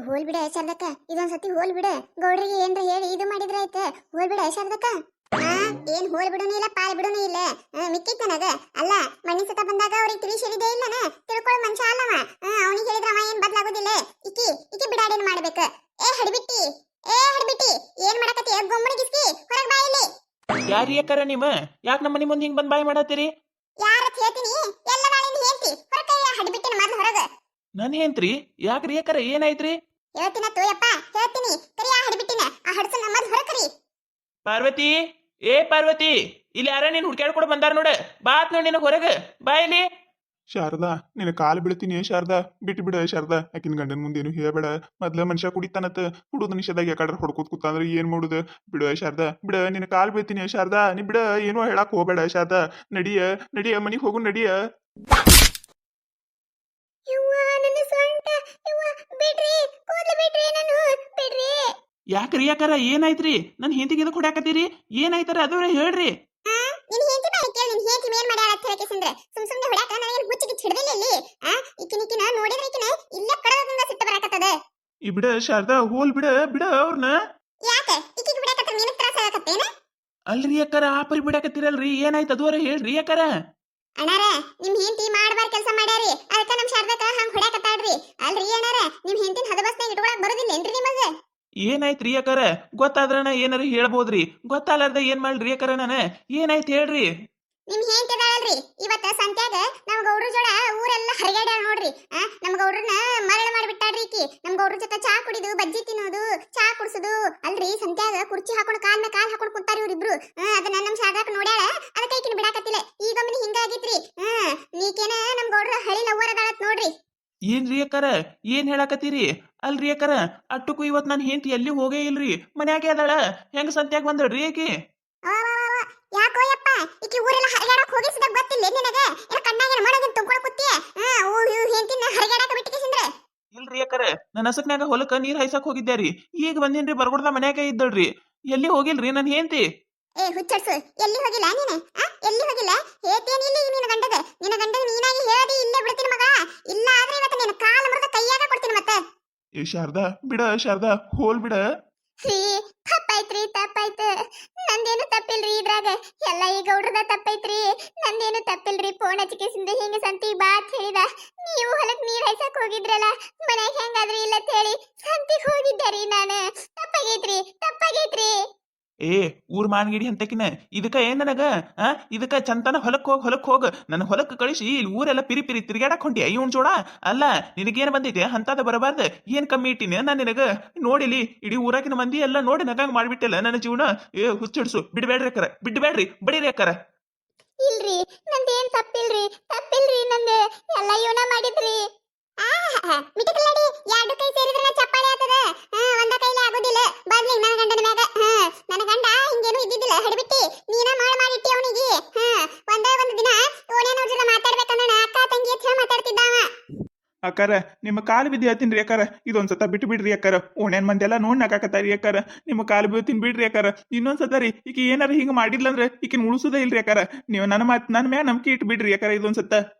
Hole ಬಿಡ ಶಾರದಕ್ಕ, ಇದೊಂದ್ಸತಿ hole ಬಿಡ. ಗೌಡ್ರಿಗೆ ಏನ್ರ ಹೇಳಿ ಇದು ಮಾಡಿದ್ರ ಆಯ್ತ. ಹೋಲ್ ಬಿಡ ಶಾರದಕ್ಕ. ಏನ್ ಹೋಲ್ ಬಿಡುನು ಇಲ್ಲ ಪಾಲ್ ಬಿಡುನು ಇಲ್ಲ. ಮಿಕ್ಕಿತ್ತ ನನಗ ಅಲ್ಲ, ಮಣ್ಣಿ ಸತ ಬಂದಾಗ ಅವ್ರಿಗೆ ತಿಳಿಸಿದೆ ಇಲ್ಲನ, ತಿಳ್ಕೊಳ್ಳೋ ಮನುಷ್ಯ ಅಲ್ಲವ. ಅವನಿಗೆ ಹೇಳಿದ್ರ ಅವ ಏನ್ ಬದ್ಲಾಗೋದಿಲ್ಲ. ಇಕ್ಕಿ ಬಿಡಾಡೇನ್ ಮಾಡ್ಬೇಕ. ಏ ಹಡ್ಬಿಟ್ಟಿ, ಏನ್ ಮಾಡಕತ್ತಿ? ಗೊಮ್ಮಣಿಗಿಸ್ಕಿ ಹೊರಗ್ ಬಾ ಇಲ್ಲಿ. ಯಾರು ಯಾಕಾರ ನಿಮ್ಮ ಯಾಕೆ ನಮ್ಮ ಮನೆ ಮುಂದೆ ಹಿಂಗ್ ಬಂದ್ ಬಾಯ್ ಮಾಡತ್ತೀರಿ? ಯಾರತ್ ಹೇಳ್ತೀನಿ, ಎಲ್ಲ ನಾಳಿಂದ ಹೇಳ್ತಿ. ಹೊರಕಯ್ಯ ಹಡ್ಬಿಟ್ಟಿನ ಮೊದ್ಲು ಹೊರಗ. ನನ್ ಏನ್ತ್ರಿ? ಯಾಕ್ರಿ ಯಾಕಾರ ಏನಾಯ್ತ್ರಿ? ಹೇಳ್ತೀನ ತೋಯಪ್ಪ, ಹೇಳ್ತೀನಿ. ಕರಿಯ ಹಡ್ಬಿಟ್ಟಿನ ಆ ಹಡ್ಸನ್ನ ಮೊದ್ಲು ಹೊರಕರಿ. ಪಾರ್ವತಿ, ಏ ಪಾರ್ವತಿ, ಇಲ್ಲಿ ಯಾರ ನೀನ್ ಹುಡ್ಕ್ಯಾಡ್ಕೊಡ್ ಬಂದಾರ ನೋಡ. ಬಾತ್ ನೋಡಿ ನಿನಗ್ ಹೊರಗ ಬಾ ಇಲ್ಲಿ. ಶಾರದಾ, ನಿನ್ನ ಕಾಲು ಬೀಳ್ತೀನಿ ಶಾರದಾ, ಬಿಟ್ಟು ಬಿಡ ಶಾರದಾ. ಆಕಿನ ಗಂಡನ ಮುಂದೇನು ಹೇಳ್ಬೇಡ. ಮೊದ್ಲ ಮನುಷ್ಯ ಕುಡಿತಾನತ್, ಕುಡುದ ನಿಷೇಧಾಗ ಯಾಕಡ್ರ ಹೊಡ್ಕೋತ್ ಕೂತಂದ್ರ ಏನ್ ಮಾಡುದು? ಬಿಡ ಶಾರದಾ, ಬಿಡ. ನಿನ್ನ ಕಾಲು ಬೀಳ್ತೀನಿ ಶಾರದಾ, ನೀ ಬಿಡ. ಏನೋ ಹೇಳಕ್ ಹೋಗ್ಬೇಡ ಶಾರದಾ. ನಡಿಯ ಮನಿಗ್ ಹೋಗು, ನಡಿಯ. ಯಾಕ್ರಿ ಯಾಕಾರ ಏನಾಯ್ತ್ರಿ? ನನ್ ಹೆಂಡತಿಗೆ ಇದಕ್ ಹೊಡ್ಯಾಕತ್ತೀರಿ? ಏನಾಯ್ತಾರ ಅದವ್ರ ಹೇಳ್ರಿ. ನಿನ್ ಹೆಂಡತಿ ಬಾಯಿ ಕೇಳಿ, ನಿನ್ ಹೆಂಡತಿ ಮೇಲ್ ಮಾಡ್ಯಾಳ ಅಂತ ಹೇಳಕೇಸಂದ್ರ ಸುಮ್ ಹೊಡ್ಯಾಕ ನನಗೆ ಹುಚ್ಚಿಗೆ ಹಿಡ್ದಿಲ್ಲ ಇಲ್ಲಿ. ಇಕ್ಕಿನ ನೋಡಿದ್ರೆ ಇಲ್ಲೇ ಕಡದಿಂದ ಸಿಟ್ಟು ಬರಾಕತ್ತದ. ಈ ಬಿಡ ಶಾರದಾ, ಹೋಲ್ ಬಿಡ ಅವ್ರನ್ನ. ಯಾಕೆ ಇಕ್ಕಿಗೆ ಬಿಡಾಕತ್ತ? ನಿನಗೆ ತ್ರಾಸ ಆಗತ್ತೇನ? ಅಲ್ರಿ ಯಾಕಾರ ಆಪರಿ ಬಿಡಾಕತ್ತೀರಲ್ರಿ, ಏನಾಯ್ತು ಅದವರ ಹೇಳ್ರಿ ಯಾಕಾರ. ಅಣ್ಣಾರ, ನಿಮ್ ಹೆಂಡತಿ ಮಾಡ್ಬಾರ ಕೆಲಸ ಮಾಡ್ಯಾರಿ, ಅದಕ್ಕ ನಮ್ ಶಾರದಕ್ಕ ಹಂಗ ಹೊಡ್ಯಾಕತ್ತಾಳ್ರಿ. ಅಲ್ರಿ ಅಣ್ಣಾರ, ನಿಮ್ ಹೆಂಡತಿನ ಹದಬಸ್ನಾಗ ಇಟ್ಕೊಳಕ್ ಬರೋದಿಲ್ಲೇನ್ರಿ ನಿಮಗ? ಏನಾಯ್ತ್ರಿ ಯಾಕಾರ? ಗೊತ್ತಾದ್ರನ ಏನಾರ ಹೇಳ್ಬೋದ್ರಿ, ಗೊತ್ತಾಲಾರ್ದ ಏನ್ ಮಾಡ್ರಿ ಯಾಕಾರ? ನಾನ ಏನಾಯ್ತು ಹೇಳ್ರಿ. ನಿಮ್ ಹೆಂಡತಿ ಅದಾಳಲ್ರಿ, ಇವತ್ತ ಸಂತ್ಯಾಗ ನಮ್ ಗೌಡ್ರ ಜೋಡ ಊರೆಲ್ಲ ಹರಿಗಾಡ್ಯಾಳ ನೋಡ್ರಿ. ನಮ್ ಗೌಡ್ರನ್ನ ಮರಳ ಮಾಡಿಬಿಟ್ಟಾಡ್ರಿ ಈಕಿ. ನಮ್ ಗೌಡ್ರ ಜೊತೆ ಚಾ ಕುಡಿದು ಬಜ್ಜಿ ತಿನ್ನೋದು, ಚಾ ಕುಡ್ಸುದು. ಅಲ್ರಿ ಸಂತ್ಯಾಗ ಕುರ್ಚಿ ಹಾಕೊಂಡು ಕಾಲ್ ಮೇಲೆ ಕಾಲ್ ಹಾಕೊಂಡು ಕುಂತಾರ ಇವ್ರಿಬ್ರು. ಅದನ್ನ ನಮ್ ಶಾರದಾಕ ನೋಡ್ಯಾಳ, ಅದಕ್ಕ ಈಕಿನ ಬಿಡಾಕತ್ತಿಲ್ಲ. ಈಗೊಮ್ಮೆ ಹಿಂಗಾಗಿತ್ರಿ. ನೀಕೇನ ನಮ್ ಗೌಡ್ರ ಹಳಿ ಲವ್ವರ್ ಅದಾಳತ್ ನೋಡ್ರಿ. ಏನ್ರಿ ಯಾಕಾರ ಏನ್ ಹೇಳಾಕತ್ತೀರಿ? ಅಲ್ರಿ ಯಾಕಾರ, ಅಟ್ಟಕ್ಕೂ ಇವತ್ ನಾನ್ ಹೆಂಡತಿ ಎಲ್ಲಿ ಹೋಗೇ ಇಲ್ರಿ, ಮನ್ಯಾಗೆ ಅದಾಳ. ಹೆಂಗ ಸಂತ್ಯಾಗ ಬಂದಳ್ರಿ ಆಕಿ? ಯಾಕೋ ಯಪ್ಪ, ಈಕಿ ಊರೆಲ್ಲ ಹರಿಗಾಡಕ್ ಹೋಗಿಸಿದ ಗೊತ್ತಿಲ್ಲ ನಿನಗ? ಇಲ್ಲ ಕಣ್ಣಾಗ ಮಾಡೋದನ್ನ ತುಂಬ್ಕೊಳಕ್ ಕೂತಿಯ? ಹೆಂಡತಿನ ಹರಿಗಾಡಕ ಬಿಟ್ಟಿಗೆಸಿಂದ್ರ? ಇಲ್ರಿ ಯಾಕಾರ, ನನ್ನ ಹಸಕ್ನ್ಯಾಗ ಹೊಲಕ್ಕ ನೀರ್ ಹಾಯ್ಸಕ್ ಹೋಗಿದ್ಯಾರಿ. ಈಗ ಬಂದಿನ್ರಿ, ಬರ್ಗುಡ್ದ ಮನ್ಯಾಗ ಇದ್ದಳ್ರಿ. ಎಲ್ಲಿ ಹೋಗಿಲ್ರಿ ನನ್ ಹೆಂಡತಿ. ಏ ಹುಚ್ಚಡ್ಸು, ಎಲ್ಲಿ ಹೋಗಿಲ್ಲ ನೀನು? ಎಲ್ಲಿ ಹೋಗಿಲ್ಲ? ಹೇತೇನಿಲ್ಲ ನಿನ್ನ ಗಂಡಗ. ನಿನ್ನ ಗಂಡಗ ನೀನಾಗಿ ಹೇಳದಿ ಇಲ್ಲೇ ಬಿಡ್ತೀನಿ ಮಗ. ಇಲ್ಲ ಆದ್ರೆ ಇವತ್ತು ನಿನ್ನ ಕಾಲ ಮುರಿದ ಕೈಯಾಗ ಕೊಡ್ತೀನಿ ಮತ್ತೆ. ಏ ಶಾರದಾ, ಬಿಡ ಶಾರದಾ, ಹೋಲ್ ಬಿಡ. ತಪ್ಪಾಯ್ತ್ರಿ, ತಪ್ಪಾಯ್ತು. ನಂದೇನು ತಪ್ಪಿಲ್ರಿ ಇದ್ರಾಗ. ಎಲ್ಲ ಈ ಗೌಡ್ರದ ತಪ್ಪೈತ್ರಿ, ನಂದೇನು ತಪ್ಪಿಲ್ರಿ. ಫೋನ್ ಹಚ್ಚಿಕೆಸಿಂದ ಹಿಂಗ ಸಂತಿ ಬಾತ್ ಹೇಳಿದ. ನೀವು ಹೊಲಕ್ ನೀರ್ ಹಾಯ್ಸಕ್ ಹೋಗಿದ್ರಲ್ಲ, ಮನ್ಯಾಗ ಹೆಂಗಾದ್ರಿ ಇಲ್ಲ ಅಂತ ಹೇಳಿ ಸಂತಿಗ್ ಹೋಗಿದ್ದಾರಿ ನಾನು. ತಪ್ಪಾಗೈತ್ರಿ. ಏ ಊರ್ ಮಾನ್ಗಿಡಿ ಅಂತಕಿನ ಇದಕ್ಕ ಏನ್ ನನಗ? ಇದಕ್ಕ ಚಂತನ ಹೊಲಕ್ ಹೋಗ ನನ್ನ ಹೊಲಕ್ ಕಳಿಸಿ ಇಲ್ಲಿ ಊರೆಲ್ಲ ಪಿರಿ ತಿರ್ಗಾಡಕ್ ಹೊಂಟಿ ಇವನ್ ಜೋಡ. ಅಲ್ಲ ನಿನಗೇನ್ ಬಂದೈತೆ ಅಂತದ ಬರಬಾರ್ದ? ಏನ್ ಕಮ್ಮಿ ಇಟ್ಟಿನಿ ನಾನ್ ನಿನಗ? ನೋಡಿಲಿ ಇಡೀ ಊರಾಕಿನ ಮಂದಿ ಎಲ್ಲ ನೋಡಿ ನಗಂಗ್ ಮಾಡ್ಬಿಟ್ಟಿಲ್ಲ ನನ್ನ ಜೀವನ. ಏ ಹುಚ್ಚಿಡ್ಸು, ಬಿಡ್ಬೇಡ್ರಿ ಅಕ್ಕಾರ, ಬಿಡ್ಬೇಡ್ರಿ, ಬಡೀರಿ ಅಕ್ಕಾರ. ಇಲ್ರಿ, ನಂದೇನ್ ತಪ್ಪಿಲ್ರಿ ನಂದೆ ಎಲ್ಲ ಇವನ ಮಾಡಿದ್ರಿ. ಮಿಟಕಲ್ಲಾಡಿ, ಎರಡು ಕೈ ಸೇರಿದ್ರೆ ಚಪ್ಪಾಳೆ ಆಗ್ತದ. ಒಂದ ಕೈಲಿ ಆಗೋದಿಲ್ಲ. ಬರ್ಲಿ ನನ್ನ ಗಂಡನ ಮ್ಯಾಗ. ನನ್ನ ಗಂಡ ಹಿಂಗೇನು ಇದ್ದಿದ್ದಿಲ್ಲ, ಹಡ್ಬಿಟ್ಟಿ ನೀನ ಮಾಡಿಟ್ಟಿ ಅವನಿಗೆ. ಒಂದೇ ಒಂದು ದಿನ ಓಣ್ಯಾನ ಜೊತೆ ಮಾತಾಡ್ಬೇಕಂದ್ರ ಅಕ್ಕ ತಂಗಿ ಅಂತ ಹೇಳಿ ಮಾತಾಡ್ತಿದ್ದಾವ. ಅಕ್ಕಾರ, ನಿಮ್ಮ ಕಾಲು ಬಿದ್ದು ಹೇಳ್ತೀನಿ ಅಕ್ಕಾರ. ಇದೊಂದ್ಸತ ಬಿಟ್ಟು ಬಿಡ್ರಿ ಅಕ್ಕಾರ. ಓಣ್ಯಾನ್ ಮಂದಿ ಎಲ್ಲ ನೋಡ್ ನಗಾಕತ್ತಾರಿ ಅಕ್ಕಾರ. ನಿಮ್ಮ ಕಾಲು ಬೀಳ್ತೀನಿ ಬಿಡ್ರಿ ಅಕ್ಕಾರ. ಇನ್ನೊಂದ್ಸತ ರೀ ಈಕಿ ಏನಾರ ಹಿಂಗ ಮಾಡಿದ್ಲಂದ್ರ ಈಕಿನ ಉಳಿಸುದೇ ಇಲ್ರಿ ಅಕ್ಕಾರ. ನೀವು ನನ್ನ ಮ್ಯಾಗ ನಂಬಿಕೆ ಇಟ್ಟು ಬಿಡ್ರಿ ಅಕ್ಕಾರ ಇದೊಂದ್ಸತ.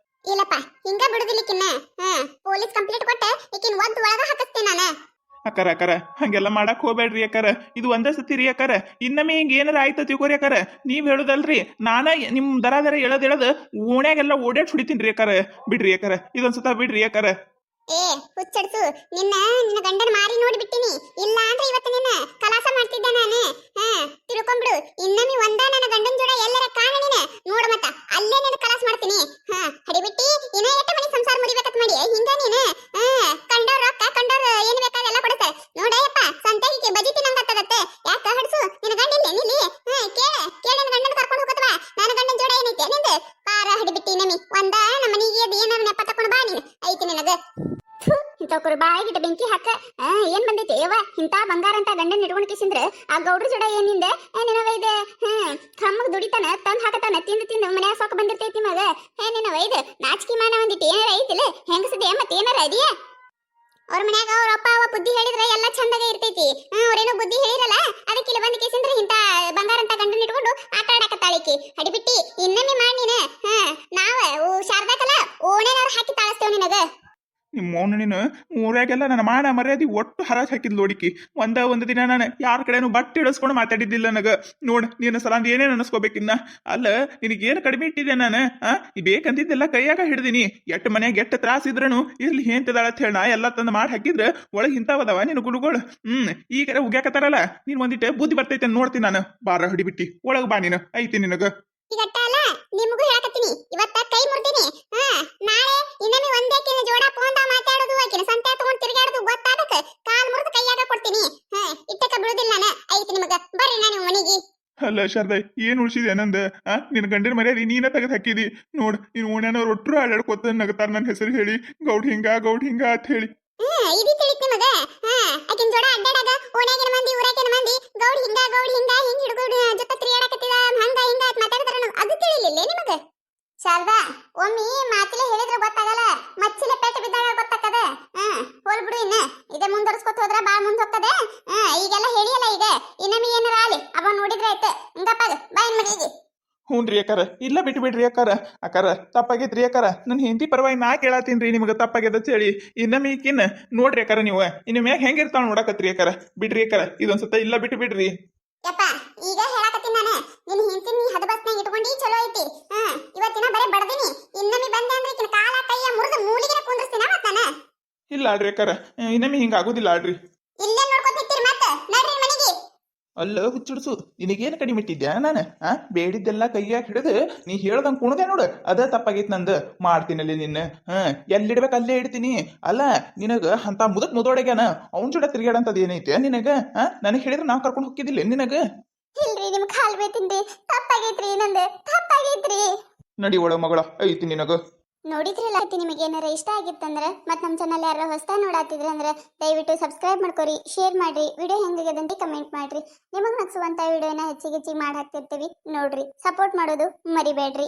ಇಲ್ಲಪ್ಪ, ಹಿಂಗ ಬಿಡುದಿಲ್ಲಿಕ್ಕಿನ್ನ. ಪೊಲೀಸ್ ಕಂಪ್ಲೇಂಟ್ ಕೊಟ್ಟ ಈಕಿನ ಒದ್ದು ಒಳಗ ಹಾಕಿಸ್ತೀನಿ ನಾನು. ಅಕ್ಕಾರ ಹಂಗೆಲ್ಲ ಮಾಡಕ್ ಹೋಗ್ಬೇಡ್ರಿ ಅಕ್ಕಾರ. ಇದು ಒಂದೇ ಸತಿ ರೀ ಅಕ್ಕಾರ. ಇನ್ನೊಮ್ಮೆ ಹಿಂಗ ಏನಾರ ಆಯ್ತ ತಿಳ್ಕೊರಿ ಅಕ್ಕಾರ. ನೀವ್ ಹೇಳುದಲ್ರಿ, ನಾನ ನಿಮ್ ದರ ಎಳದ್ ಓಣ್ಯಾಗೆಲ್ಲ ಓಡಾಡ್ ಸುಡಿತೀನಿ ಅಕ್ಕಾರ. ಬಿಡ್ರಿ ಅಕ್ಕಾರ, ಇದೊಂದ್ಸತ ಬಿಡ್ರಿ ಅಕ್ಕಾರ. ಏ ಹುಚ್ಚಡ್ಸು, ನಿನ್ನ ಗಂಡನ ಮಾರಿ ನೋಡ್ಬಿಟ್ಟಿನಿ. ಇಲ್ಲ ಅಂದ್ರೆ ಇವತ್ತು ನಿನ್ನ ಕಲಾಸ ಮಾಡ್ತಿದ್ದೆ ನಾನು. ತಿಳ್ಕೊಂಡ್ಬಿಡು. ಇನ್ನೊಮ್ಮೆ ಒಂದ ನನ್ನ ಗಂಡನ ಜೋಡ ಎಲ್ಲರ ಕಾಣಣಿನ ನೋಡು ಮತ್ತ ಅಲ್ಲೇ ನಿನ್ನ ಕಲಾಸ ಮಾಡ್ತೀನಿ. ಹಡಿಬಿಟ್ಟಿ ಇನ್ನ ಎಷ್ಟು ಮನೆ ಸಂಸಾರ ಮುರಿಬೇಕತ್ ಮಾಡಿ ಹಿಂಗ ನೀನು. ಕಂಡವ್ರ ರೊಕ್ಕ ಕಂಡವ್ರ ಏನ್ ಬೇಕಾದೆಲ್ಲ ಕೊಡ್ತಾರೆ ನೋಡಯ್ಯಪ್ಪ. ಸಂತೆಗೆ ಬಜಿ ತಿನ್ನಂಗತ್ತದತ್ತೆ. ಯಾಕ ಹಡ್ಸು, ನಿನ್ನ ಗಂಡ ಇಲ್ಲ ನಿಲ್ಲಿ? ಕೇಳ ನನ್ನ ಗಂಡನ ಕರ್ಕೊಂಡು ಹೋಗತ್ವಾ? ನನ್ನ ಗಂಡನ ಜೋಡ ಏನೈತೆ ನಿಂದು? ಪಾರ ಹಡಿಬಿಟ್ಟಿ ನಮಿ ಒಂದ ನಮ್ಮ ಮನೆಗೆ ಏನಾರ ನೆಪ ತಕೊಂಡು ಬಾ ನೀನು. ಐತಿ ನಿನಗ ಇಂಥವ್ರು ಬಾಯಿಗಿಟ್ಟ ಬೆಂಕಿ ಹಾಕ. ಏನ್ ಬಂದೈತಿ ಯವ್ವ? ಇಂಥ ಬಂಗಾರ ಅಂತ ಗಂಡನ ಇಟ್ಕೊಂಡ್ಕಿಸಿಂದ್ರ ಆ ಗೌಡ್ರ ಜೋಡ ಏನಿಂದ ನಿನವ ಇದೆ? ಕಮ್ಮಗ್ ದುಡಿತಾನ, ತಂದ್ ಹಾಕತಾನ, ತಿಂದು ಮನ್ಯಾಗ ಸೊಕ್ಕ ಬಂದಿರ್ತೈತಿ ಮಗ. ನಿನವ ಇದು ನಾಚಿಕೆ ಮಾನ ಒಂದಿಟ್ಟು ಏನಾರ ಐತಿಲ್ಲ? ಹೆಂಗಸದೆ ಮತ್ತೆ ಏನಾರ ಇದೆಯಾ? ಅವ್ರ ಮನ್ಯಾಗ ಅವ್ರ ಅಪ್ಪ ಅವ ಬುದ್ಧಿ ಹೇಳಿದ್ರೆ ಎಲ್ಲ ಚಂದಾಗ ಇರ್ತೈತಿ. ಅವ್ರೇನೋ ಬುದ್ಧಿ ಹೇಳಿರಲ್ಲ, ಅದಕ್ಕೆ ಇಲ್ಲಿ ಬಂದ ಕೇಸಂದ್ರ ಇಂಥ ಬಂಗಾರ ಅಂತ ಗಂಡನ ಇಟ್ಕೊಂಡು ಆಟ ಆಡಕತ್ತಾಳಿಕಿ. ಹಡಿಬಿಟ್ಟಿ ಇನ್ನೊಮ್ಮೆ ಮಾಡಿ ನೀನ. ನಾವ ಶಾರದಾಕಲ್ಲ ಓಣೆನಾರ ಹಾಕಿ ತಾಳಸ್ತೇವ್ ನಿನಗ. ನಿಮ್ಮ ಮೌನ ನೀನು ಊರಾಗೆಲ್ಲ ನನ್ನ ಮಾನ ಮರ್ಯಾದೆ ಒಟ್ಟು ಹರಾಜ್ ಹಾಕಿದ್ ನೋಡಿಕಿ ಒಂದು ದಿನ ನಾನು ಯಾರ ಕಡೆನೂ ಬಟ್ಟೆ ಇಳಿಸ್ಕೊಂಡು ಮಾತಾಡಿದ್ದಿಲ್ಲ ನನಗ ನೋಡ್ ನೀನು ಸಲ ಏನೇನು ಅನಿಸ್ಕೋಬೇಕಿನ್ನ ಅಲ್ಲ ನಿನಗೇನು ಕಡಿಮೆ ಇಟ್ಟಿದ್ದೆ ನಾನು ಈ ಬೇಕಂತಿದ್ದೆಲ್ಲ ಕೈಯಾಗ ಹಿಡ್ದೀನಿ ಎಟ್ಟು ಮನ್ಯಾಗ ಎಟ್ಟು ತ್ರಾಸ ಇದ್ರನು ಇರ್ಲಿ ಹೇಂತಿದಾಳ ಅಂತ ಹೇಳ ನಾ ಎಲ್ಲ ತಂದು ಮಾಡಿ ಹಾಕಿದ್ರೆ ಒಳಗೆ ಇಂಥವದವ ನೀನು ಗುಳುಗಳು ಈಗ ಉಗ್ಯಾಕತ್ತಾರಲ್ಲ ನೀನ್ ಒಂದಿಟ್ಟು ಬುದ್ಧಿ ಬರ್ತೈತೆ ನೋಡ್ತೀನಿ ನಾನು ಬಾರ ಹಿಡಿಬಿಟ್ಟಿ ಒಳಗೆ ಬಾ ನೀನು ಐತಿ ನಿನಗ ಈಗಟ್ಟ ಅಲ್ಲ ನಿಮಗೂ ಹೇಳಕತ್ತೀನಿ ಇವತ್ತ ಕೈ ಮುರ್ತೀನಿ ನಾಳೆ ಇನ್ನೊಮ್ಮೆ ಒಂದೇಕಿನ ಜೋಡ ಫೋನ್ದಾಗ ಮಾತಾಡೋದು ಆಕಿನ ಸಂತೆ ತಗೊಂಡ್ ತಿರ್ಗಾಡೋದು ಗೊತ್ತಾಗಕ ಕಾಲ್ ಮುರಿದು ಕೈಯಾಗ ಕೊಡ್ತೀನಿ ಇಟ್ಟಕ ಬಿಡುದಿಲ್ಲ ನಾನು ಐತಿ ನಿಮಗ ಬರ್ರಿ ನಾನು ಮನೆಗೆ ಅಲ್ಲ ಶಾರದಾ ಏನ್ ಉಳಿಸಿದೆ ನಂದ ನಿನ್ ಗಂಡನ ಮರ್ಯಾದೆ ನೀನ ತೆಗೆದು ಹಾಕಿದಿ ನೋಡ್ ನೀನ್ ಓಣ್ಯಾನವ್ರು ಒಟ್ಟರು ಆಡಾಡ್ಕೊತ ನಗತಾರ ನನ್ನ ಹೆಸರು ಹೇಳಿ ಗೌಡ್ ಹಿಂಗ ಅಂತ ಹೇಳಿ ಇದು ತಿಳಿತ್ ನಿಮಗ ಆಕಿನ ಜೋಡ ಅಡ್ಡಾಡಾಗ ಓಣ್ಯಾಗಿನ ಮಂದಿ ಊರಾಗಿನ ಮಂದಿ ಗೌಡ್ ಹಿಂಗ ಹಿಂಗ್ ಹಿಡ್ಕೊಂಡು ಜೊತೆ ತಿರ್ಗಾಡಕತ್ತಿದ ಹಂಗ ಹಿಂಗ ಅಂತ ಮಾತಾಡ್ತಾರ ಅದು ತಿಳಿಲಿಲ್ಲ ನಿಮಗ ಶಾರದಾ ಒಮ್ಮಿ ಮಾತಿಲೆ ಹೇಳಿದ್ರೆ ಗೊತ್ತಾಗಲ್ಲ ಮಚ್ಚಿಲೆ ಪೇಟೆ ಬಿದ್ದಾಗ ಗೊತ್ತಾಗದ ಹೋಲ್ ಬಿಡು ಇನ್ನ ಇದೇ ಮುಂದರ್ಸ್ಕೊತ ಹೋದ್ರ ಬಾಳ್ ಮುಂದ್ ಹೋಗ್ತದೆ ಈಗೆಲ್ಲ ಹೇಳಿಯಲ್ಲ ಈಗ ಇನ್ನೊಮ್ಮೆ ಏನಾರ ಆಲಿ ಅವ ನೋಡಿದ್ರೆ ಆಯ್ತು ಹಿಂಗಪ್ಪಾಗ ಬಾಯ್ ಮನೆಗೆ ಹ್ಞೂನ್ರಿ ಅಕ್ಕಾರ ಇಲ್ಲ ಬಿಟ್ಬಿಡ್ರಿ ಅಕ್ಕಾರ ತಪ್ಪಾಗೈತ್ರಿ ಅಕ್ಕಾರ ನನ್ನ ಹೆಂಡತಿ ಪರವಾಗಿ ನಾ ಕೇಳತ್ತೀನ್ರಿ ನಿಮ್ಗೆ ತಪ್ಪಾಗ್ಯದ ಹೇಳಿ ಇನ್ನೊಮ್ಮೆ ಈಕಿನ್ನ ನೋಡ್ರಿ ಅಕ್ಕಾರ ನೀವು ಇನ್ನು ಮ್ಯಾಗ ಹೆಂಗಿರ್ತಾವ ನೋಡಕತ್ರಿ ಅಕ್ಕಾರ ಬಿಡ್ರಿ ಅಕ್ಕಾರ ಇದೊಂದ್ಸತ ಇಲ್ಲ ಬಿಟ್ಬಿಡ್ರಿ ಯಪ್ಪ ಈಗ ಹೇಳಕತ್ತೀನಿ ನಾನು ನಿನ್ನ ಹೆಂಡತಿ ನೀ ಹದಬಸ್ನಾಗ ಇಟ್ಕೊಂಡಿ ಚಲೋ ಐತಿ ಇವತ್ತಿನ ಬರೇ ಬಡದಿನಿ ಇನ್ನೊಮ್ಮೆ ಬಂದೆ ಅಂದ್ರೆ ಈಕಿನ ಕಾಲ ಕೈಯ ಮುರಿದು ಮೂಲಿಗೆ ಕುಂದ್ರಸ್ತೀನ ಮತ್ತ ನಾನು ಇಲ್ಲ ಆಡ್ರಿ ಅಕ್ಕಾರ ಇನ್ನೊಮ್ಮೆ ಹಿಂಗೆ ಆಗೋದಿಲ್ಲ ಆಡ್ರಿ ಇಲ್ಲೇ ನೋಡ್ಕೊತ ನಿಂತಿರಿ ಮತ್ತ ನಡ್ರಿ ಮನೆಗೆ ಅಲ್ಲ ಹುಚ್ಚಿಡ್ಸು ನಿನಗೇನು ಕಡಿಮೆ ಇಟ್ಟಿದ್ಯಾ ನಾನು ಬೇಡಿದ್ದೆಲ್ಲ ಕೈಯಾಗ ಹಿಡಿದು ನೀ ಹೇಳ್ದಂಗೆ ಕುಣದೆ ನೋಡು ಅದ ತಪ್ಪಾಗೈತಿ ನಂದು ಮಾಡ್ತೀನಲ್ಲಿ ನಿನ್ನ ಎಲ್ಲಿಡ್ಬೇಕು ಅಲ್ಲೇ ಇಡ್ತೀನಿ ಅಲ್ಲ ನಿನಗ ಅಂತ ಮುದೋಡೆಗ್ಯಾನ ಅವ್ನ ಜೋಡ ತಿರ್ಗಾಡಂತದ್ ಏನೈತೆ ನಿನಗ ನನಗೆ ಹೇಳಿದ್ರೆ ನಾ ಕರ್ಕೊಂಡು ಹೋಗಿದ್ದಿಲ್ಲ ನಿನಗ ಇಲ್ರಿ ನಿಮ್ ಕಾಲ್ ಬೀಳ್ತೀನಿ ತಪ್ಪಾಗೈತ್ರಿ ನಂದು ತಪ್ಪಾಗೈತ್ರಿ ನಡಿ ಒಳ ಮಗಳ ಐತಿ ನಿನಗ ನೋಡಿದ್ರಲ್ಲ ನಿಮಗೆ ಏನಾರ ಇಷ್ಟ ಆಗಿತ್ತಂದ್ರೆ ಮತ್ತೆ ನಮ್ಮ ಚಾನಲ್ ಯಾರು ಹೊಸದ ನೋಡಾತಿದ್ರೆ ಅಂದ್ರೆ ದಯವಿಟ್ಟು ಸಬ್ಸ್ಕ್ರೈಬ್ ಮಾಡ್ಕೊರಿ ಶೇರ್ ಮಾಡ್ರಿ ವಿಡಿಯೋ ಹೆಂಗಾಗ್ಯದಂತೆ ಕಮೆಂಟ್ ಮಾಡ್ರಿ ನಿಮಗೆ ನಗಿಸುವಂತ ವಿಡಿಯೋನ ಹೆಚ್ಚಿಗೆ ಮಾಡಿ ಹಾಕ್ತಿರ್ತೀವಿ ನೋಡ್ರಿ ಸಪೋರ್ಟ್ ಮಾಡೋದು ಮರಿಬೇಡ್ರಿ